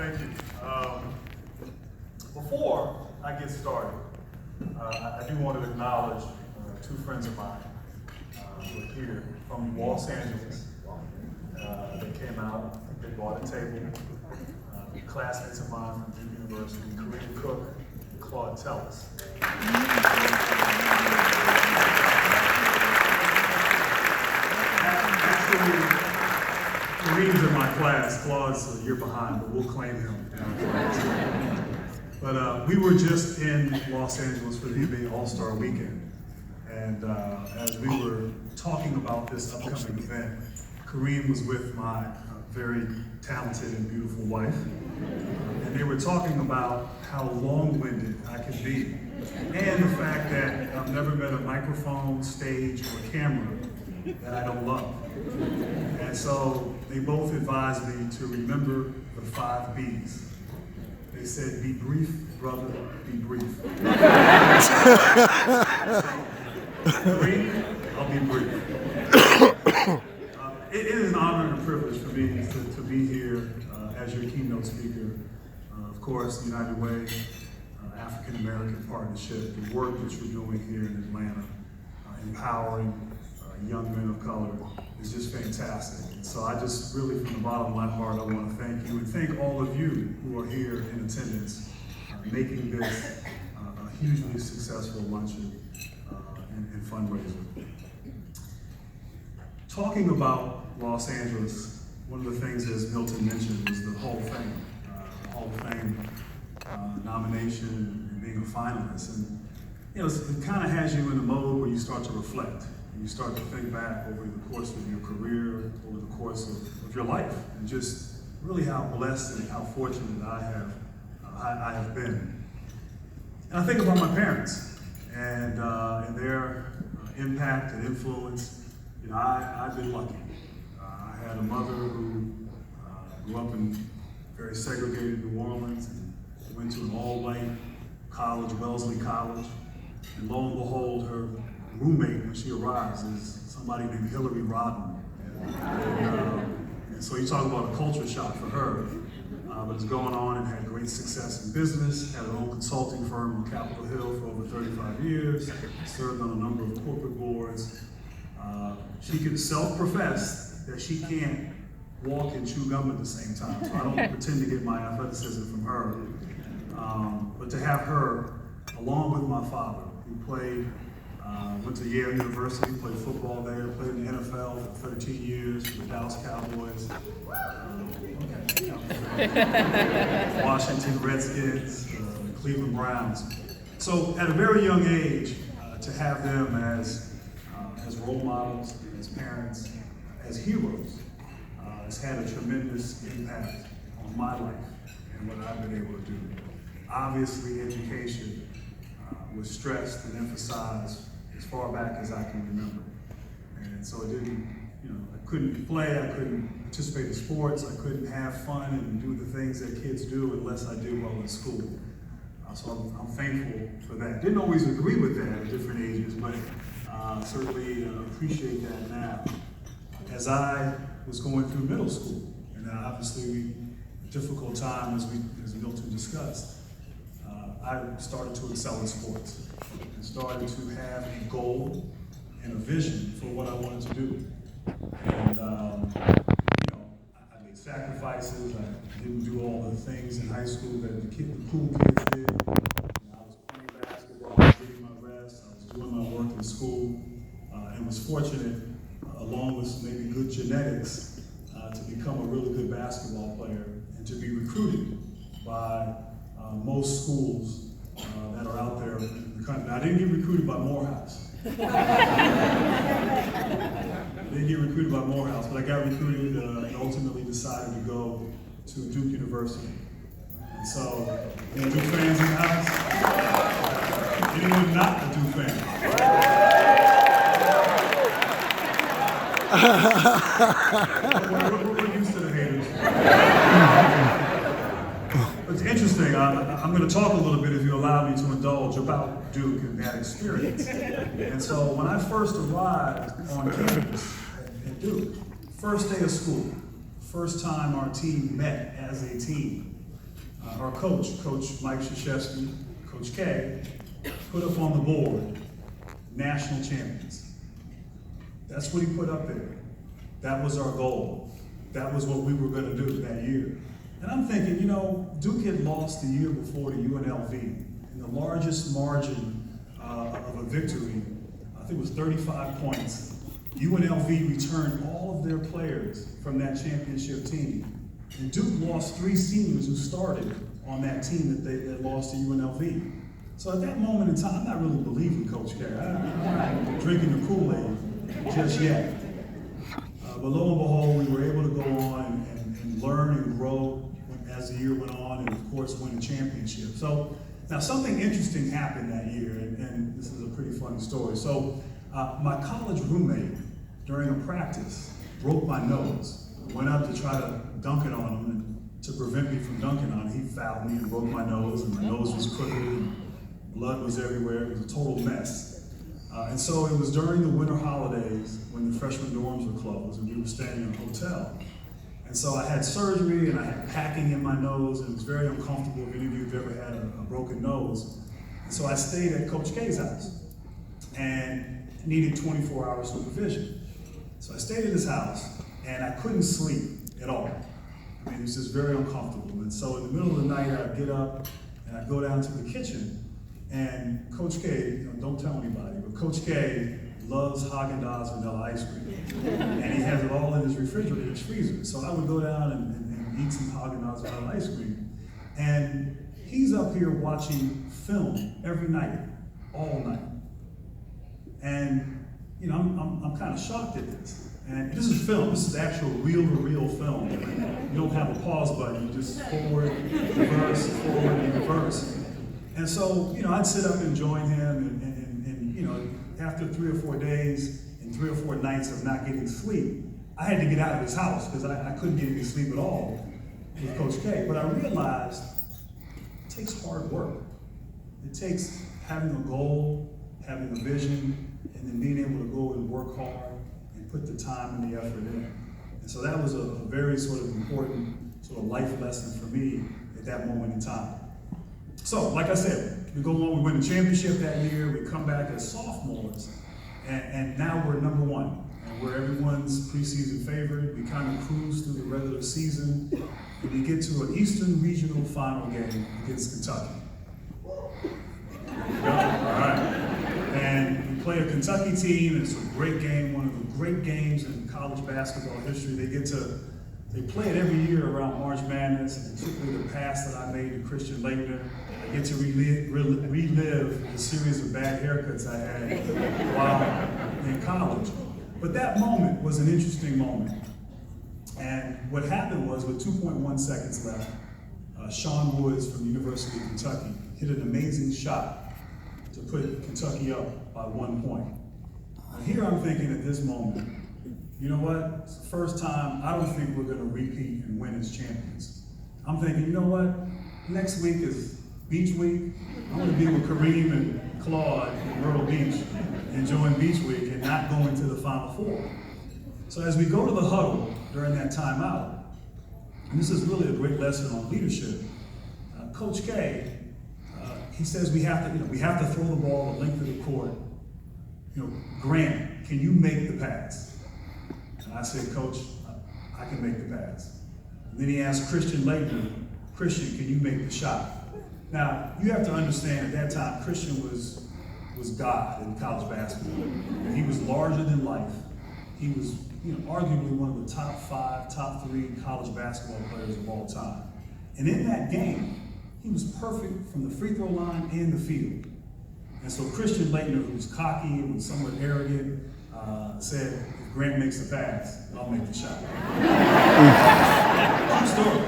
Thank you. Before I get started, I do want to acknowledge two friends of mine who are here from Los Angeles. They came out, they bought a table. Classmates of mine from Duke University, Kareem Cook and Claude Tellis. Actually, Kareem's in my class. Claude's a year behind, but we'll claim him in our class. But we were just in Los Angeles for the NBA All-Star Weekend. And as we were talking about this upcoming event, Kareem was with my very talented and beautiful wife. And they were talking about how long-winded I can be. And the fact that I've never met a microphone, stage, or camera that I don't love. And so they both advised me to remember the 5 B's. They said, be brief, brother, be brief. Kareem, I'll be brief. It is an honor and a privilege for me to be here as your keynote speaker. Of course, the United Way, African American Partnership, the work that you're doing here in Atlanta, empowering young men of color is just fantastic. And so I just really, from the bottom of my heart, I want to thank you and thank all of you who are here in attendance, making this a hugely successful luncheon and fundraiser. Talking about Los Angeles, one of the things, as Milton mentioned, was the Hall of Fame. The Hall of Fame nomination and being a finalist. And you know, it kind of has you in the mode where you start to reflect. And you start to think back over the course of your career, over the course of your life, and just really how blessed and how fortunate I have been. And I think about my parents and their impact and influence. You know, I've been lucky. I had a mother who grew up in very segregated New Orleans and went to an all-white college, Wellesley College. And lo and behold, her roommate when she arrives is somebody named Hillary Rodham. And so you talk about a culture shock for her, but it's going on and had great success in business, had her own consulting firm on Capitol Hill for over 35 years, served on a number of corporate boards. She can self-profess that she can't walk and chew gum at the same time, so I don't pretend to get my athleticism from her. But to have her, along with my father, who went to Yale University, played football there, played in the NFL for 13 years for the Dallas Cowboys, Washington Redskins, Cleveland Browns. So at a very young age, to have them as role models, as parents, as heroes, has had a tremendous impact on my life and what I've been able to do. Obviously, education was stressed and emphasized as far back as I can remember. And so it didn't, I couldn't play, I couldn't participate in sports, I couldn't have fun and do the things that kids do unless I did well in school. So I'm thankful for that. Didn't always agree with that at different ages, but certainly appreciate that now. As I was going through middle school, and obviously a difficult time as Milton discussed, I started to excel in sports and started to have a goal and a vision for what I wanted to do. And I made sacrifices. I didn't do all the things in high school that the cool kids did. I was playing basketball, I was getting my rest, I was doing my work in school, and was fortunate, along with maybe good genetics, to become a really good basketball player and to be recruited by most schools that are out there in the country. Now, I didn't get recruited by Morehouse. I didn't get recruited by Morehouse, but I got recruited and ultimately decided to go to Duke University. And so, any Duke fans in the house? Anyone not a Duke fan? We're used to the haters. It's interesting. I'm going to talk a little bit, if you allow me to indulge, about Duke and that experience. And so when I first arrived on campus at Duke, first day of school, first time our team met as a team, our coach, Coach Mike Krzyzewski, Coach K, put up on the board, national champions. That's what he put up there. That was our goal. That was what we were going to do that year. And I'm thinking, you know, Duke had lost the year before to UNLV in the largest margin of a victory. I think it was 35 points. UNLV returned all of their players from that championship team. And Duke lost 3 seniors who started on that team that lost to UNLV. So at that moment in time, I'm not really believing Coach K. I'm not drinking the Kool-Aid just yet. But lo and behold, we were able to go on and learn and grow as the year went on, and of course win a championship. So now something interesting happened that year, and this is a pretty funny story. So my college roommate, during a practice, broke my nose. I went up to try to dunk it on him, and to prevent me from dunking on him, he fouled me and broke my nose, and my nose was crooked, and blood was everywhere. It was a total mess. And so it was during the winter holidays when the freshman dorms were closed, and we were staying in a hotel. And so I had surgery, and I had packing in my nose, and it was very uncomfortable if any of you have ever had a broken nose. And so I stayed at Coach K's house and needed 24-hour supervision. So I stayed at his house, and I couldn't sleep at all. I mean, it was just very uncomfortable. And so in the middle of the night, I'd get up, and I'd go down to the kitchen, and Coach K, you know, don't tell anybody, but Coach K loves Haagen-Dazs vanilla ice cream. And he has it all in his refrigerator, his freezer. So I would go down and eat some Haagen-Dazs vanilla ice cream. And he's up here watching film every night, all night. And, you know, I'm kind of shocked at this. And this is film, this is actual reel-to-reel film. You don't have a pause button, you just forward, reverse. And so, you know, I'd sit up and join him, and you know, after 3 or 4 days and 3 or 4 nights of not getting sleep, I had to get out of his house because I couldn't get any sleep at all with Coach K. But I realized it takes hard work. It takes having a goal, having a vision, and then being able to go and work hard and put the time and the effort in. And so that was a very sort of important sort of life lesson for me at that moment in time. So, like I said, we go on, we win the championship that year, we come back as sophomores, and now we're number 1. And we're everyone's preseason favorite. We kind of cruise through the regular season, and we get to an Eastern Regional Final game against Kentucky. All right. And we play a Kentucky team, and it's a great game, one of the great games in college basketball history. They play it every year around March Madness, and particularly the pass that I made to Christian Laettner. I get to relive the series of bad haircuts I had while in college. But that moment was an interesting moment. And what happened was, with 2.1 seconds left, Sean Woods from the University of Kentucky hit an amazing shot to put Kentucky up by 1 point. And here I'm thinking at this moment, you know what? It's the first time I don't think we're going to repeat and win as champions. I'm thinking, you know what? Next week is Beach Week. I'm going to be with Kareem and Claude in Myrtle Beach, enjoying Beach Week and not going to the Final Four. So as we go to the huddle during that timeout, and this is really a great lesson on leadership, Coach K, he says we have to throw the ball the length of the court. You know, Grant, can you make the pass? And I said, Coach, I can make the pass. And then he asked Christian Laettner, Christian, can you make the shot? Now, you have to understand, at that time, Christian was God in college basketball. He was larger than life. He was, you know, arguably one of the top 5, top 3 college basketball players of all time. And in that game, he was perfect from the free throw line and the field. And so Christian Laettner, who was cocky and was somewhat arrogant, said, if Grant makes the pass, I'll make the shot. True story.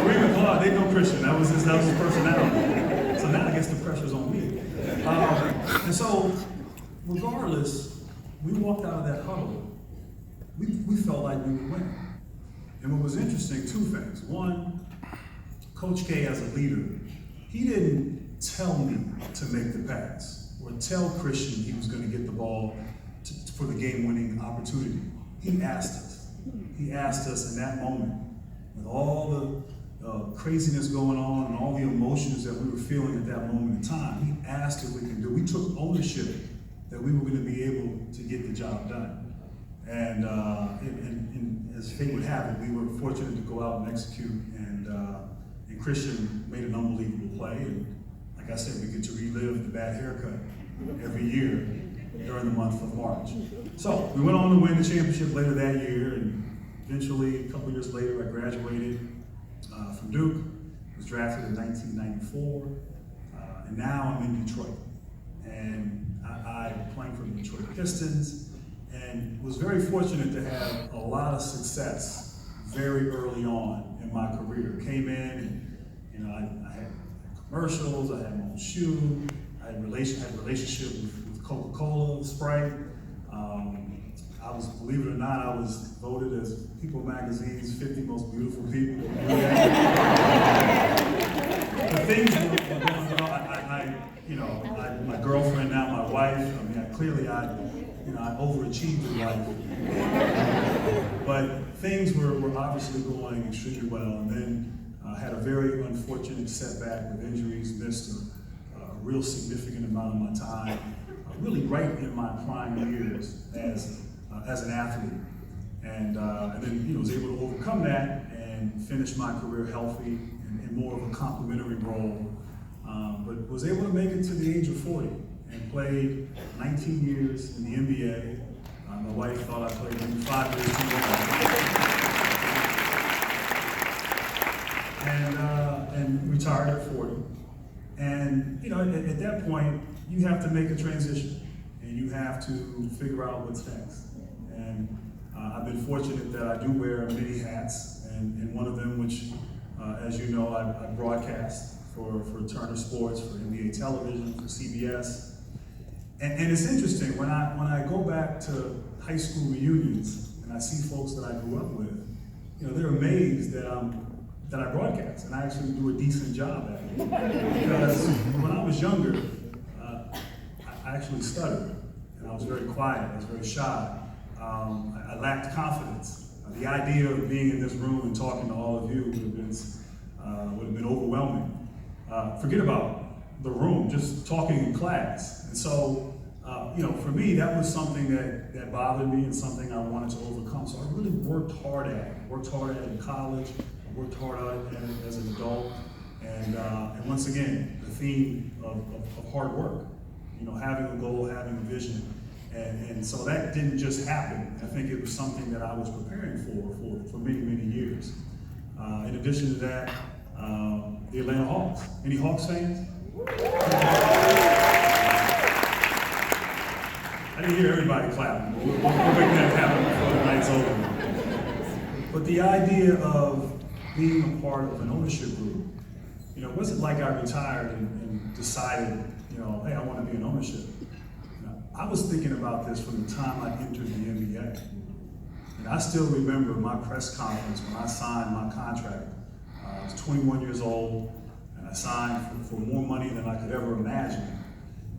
Kareem and Claude, they know Christian. That was his personality. So now I guess the pressure's on me. And so, regardless, we walked out of that huddle. We felt like we would win. And what was interesting, 2 things. One, Coach K as a leader, he didn't tell me to make the pass or tell Christian he was going to get the ball for the game-winning opportunity. He asked us. He asked us in that moment, with all craziness going on and all the emotions that we were feeling at that moment in time, he asked if we can do. We took ownership that we were going to be able to get the job done. And as fate would have it, we were fortunate to go out and execute, and Christian made an unbelievable play. And like I said, we get to relive the bad haircut every year during the month of March. So we went on to win the championship later that year, and eventually, a couple years later, I graduated from Duke, was drafted in 1994, and now I'm in Detroit. And I'm playing for the Detroit Pistons, and was very fortunate to have a lot of success very early on in my career. Came in and I had commercials, I had my own shoe, I had a relationship with Coca-Cola, Sprite. I was, believe it or not, I was voted as People Magazine's 50 most beautiful people. The things my girlfriend now, my wife. I mean, clearly I overachieved in life. But things were obviously going extremely well, and then had a very unfortunate setback with injuries, missed a real significant amount of my time, really right in my prime years as an athlete. And then was able to overcome that and finish my career healthy in more of a complementary role. But was able to make it to the age of 40 and played 19 years in the NBA. My wife thought I played maybe 5 years too long. And retired at 40. And at that point, you have to make a transition and you have to figure out what's next. And I've been fortunate that I do wear many hats, and one of them, which, as you know, I broadcast for Turner Sports, for NBA Television, for CBS. And it's interesting, when I go back to high school reunions and I see folks that I grew up with, they're amazed that I broadcast, and I actually do a decent job at it. Because when I was younger, I actually stuttered, and I was very quiet, I was very shy. I lacked confidence. The idea of being in this room and talking to all of you would have been overwhelming. Forget about the room, just talking in class. And so, for me, that was something that bothered me and something I wanted to overcome. So I really worked hard at it. Worked hard at it in college, I worked hard at it as an adult. And once again, the theme of hard work, having a goal, having a vision. And so that didn't just happen. I think it was something that I was preparing for many, many years. In addition to that, the Atlanta Hawks. Any Hawks fans? I didn't hear everybody clapping. We'll make that happen before the night's over. But the idea of being a part of an ownership group, it wasn't like I retired and decided, hey, I want to be in ownership. I was thinking about this from the time I entered the NBA. And I still remember my press conference when I signed my contract. I was 21 years old, and I signed for more money than I could ever imagine.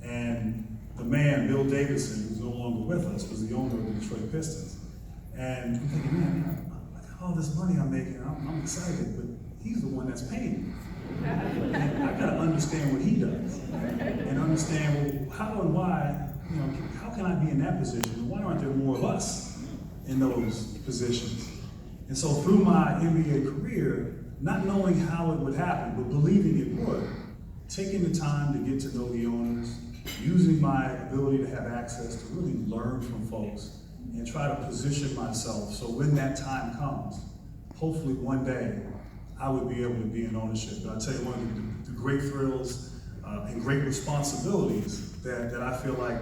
And the man, Bill Davidson, who's no longer with us, was the owner of the Detroit Pistons. And I'm thinking, man, all this money I'm making, I'm excited, but he's the one that's paying me. And I gotta understand what he does, and understand, well, how and why, how can I be in that position? And why aren't there more of us in those positions? And so through my NBA career, not knowing how it would happen, but believing it would, taking the time to get to know the owners, using my ability to have access to really learn from folks and try to position myself so when that time comes, hopefully one day, I would be able to be in ownership. But I'll tell you, one of the great thrills and great responsibilities that I feel like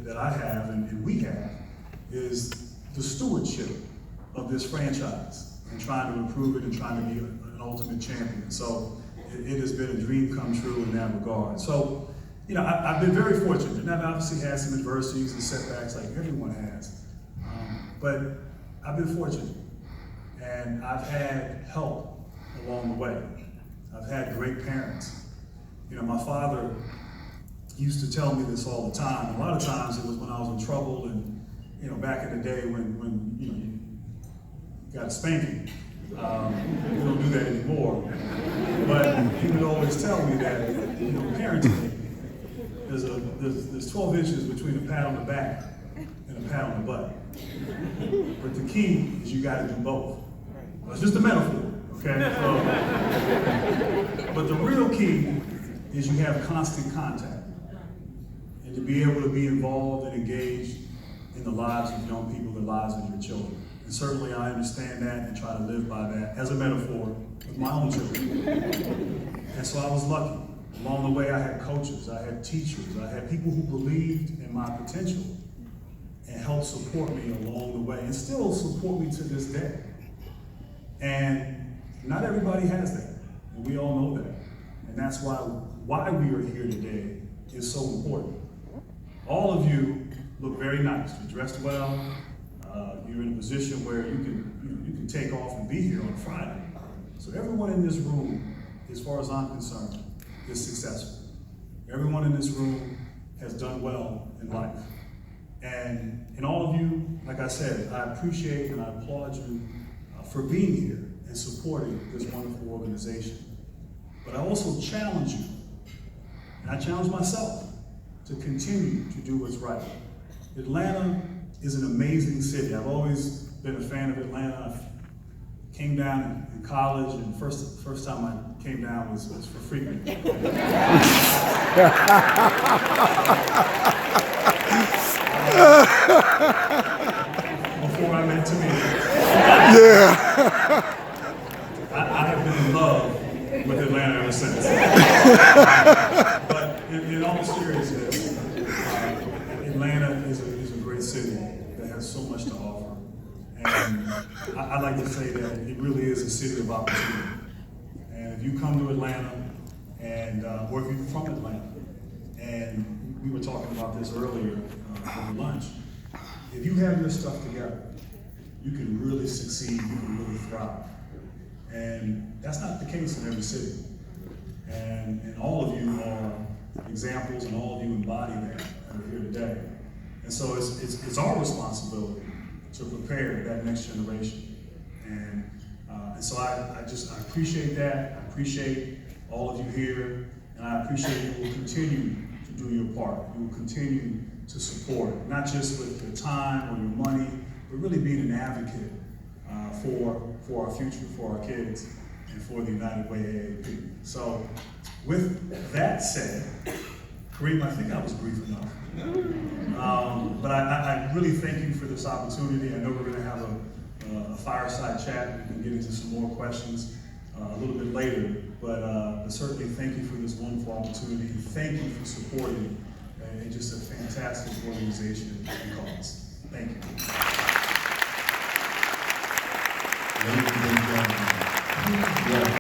that I have and we have is the stewardship of this franchise and trying to improve it and trying to be an ultimate champion. So it has been a dream come true in that regard. So, I've been very fortunate, and I've obviously had some adversities and setbacks like everyone has. But I've been fortunate, and I've had help along the way. I've had great parents. My father used to tell me this all the time. A lot of times it was when I was in trouble and, back in the day when you got a spanking. We don't do that anymore. But he would always tell me that, you know, parenting, there's 12 inches between a pat on the back and a pat on the butt. But the key is you got to do both. It's just a metaphor, okay? But the real key is you have constant contact and to be able to be involved and engaged in the lives of young people, the lives of your children. And certainly I understand that and try to live by that as a metaphor with my own children. And so I was lucky. Along the way I had coaches, I had teachers, I had people who believed in my potential and helped support me along the way and still support me to this day. And not everybody has that, and we all know that. And that's why we are here today is so important. All of you look very nice. You're dressed well. You're in a position where you can take off and be here on Friday. So everyone in this room, as far as I'm concerned, is successful. Everyone in this room has done well in life. And all of you, like I said, I appreciate and I applaud you for being here and supporting this wonderful organization. But I also challenge you, and I challenge myself, to continue to do what's right. Atlanta is an amazing city. I've always been a fan of Atlanta. I came down in college, and first time I came down was for frequent. Before I met Tamir. Yeah. I have been in love with Atlanta ever since. But in all seriousness, Atlanta is a great city that has so much to offer. And I like to say that it really is a city of opportunity. And if you come to Atlanta, and or if you're from Atlanta, and we were talking about this earlier over lunch, if you have your stuff together, you can really succeed, you can really thrive. And that's not the case in every city. And all of you are examples, and all of you embody that are here today. And so it's our responsibility to prepare that next generation. And so I appreciate that. I appreciate all of you here, and I appreciate you will continue to do your part. You will continue to support, not just with your time or your money, but really being an advocate for our future, for our kids, and for the United Way AAP. So with that said, Kareem, I think I was brief enough. But I really thank you for this opportunity. I know we're gonna have a fireside chat. We can get into some more questions a little bit later, but certainly thank you for this wonderful opportunity. Thank you for supporting just a fantastic organization and cause. Thank you. Ladies and gentlemen.